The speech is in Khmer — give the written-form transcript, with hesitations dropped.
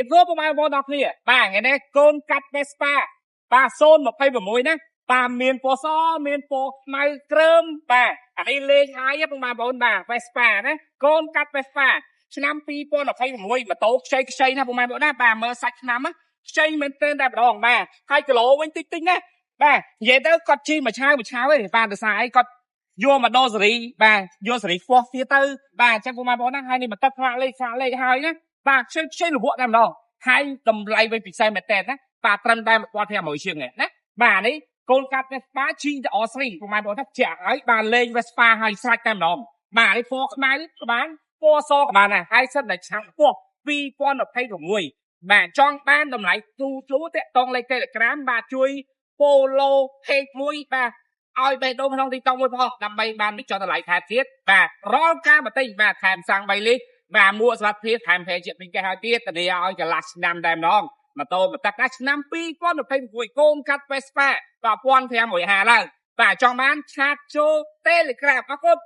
Info ពុកម៉ែបងប្អូនទាំងគ្នាបាទថ្ងៃនេះកូនកាត់ Vespa បាទ026ណាបាទមានពណ៌សមានពណ៌ខ្មៅគ្រើមបាទអានេះលេខហើយពុកម៉ែបងប្អូនបាទ Vespa ណាកូនកាត់ Vespa ឆ្នាំ2026ម៉ូតូខ្ចីណាពុកម៉ែបងប្អូនណាបាទមើលសាច់ឆ្នាំណាខ្ចីមែនទែនតែម្ដងបាទហើយគីឡូវិញតិចណាបាទនិយាយទៅគាត់ជិះមួយឆាវទេបាទដោយសារអីគាត់យកមកដោសេរីបាទយកសេរីខ្ពស់ទៀតទៅបាទអញ្ចឹងពុកម៉ែបងប្អូនណាហើយនេះមកទឹកខ្លាក់លេខហើយណាបាទខ្ចីលវក់តែម្ដងហើយតម្លៃវិញពិសេសមែនតើណាបាទត្រឹមតែ1500ជាងណាបាទនេះកូនកាត់ Vespa ជីងទៅអស្រីពុកម៉ែបងប្អូនថាចាក់ហើយបាទលេង Vespa ហើយស្រាច់តែម្ដងបាទនេះពណ៌ខ្មៅក្បានពណ៌សក្បានណាហើយសិតតែឆាំខ្ពស់2026បាទចង់បានតម្លៃទូតាក់តងលេខ Telegram បាទជួយ follow page មួយបាទឲ្យបេះដូងក្នុង TikTok មួយផងដើម្បីបានបញ្ចុះតម្លៃថែមទៀតបាទរាល់ការបន្ទិញបាទថែមសាំង3លីត្របាទមួកសម្រាប់ភាពថែមពេជាពីកេះឲ្យទៀតធានាឲ្យកន្លះឆ្នាំតែម្ដងម៉ូតូមកទឹកណាឆ្នាំ2026កូនកាត់ Vespa 1550ឡើងបាទចង់បានឆាតចូល Telegram អរគុណ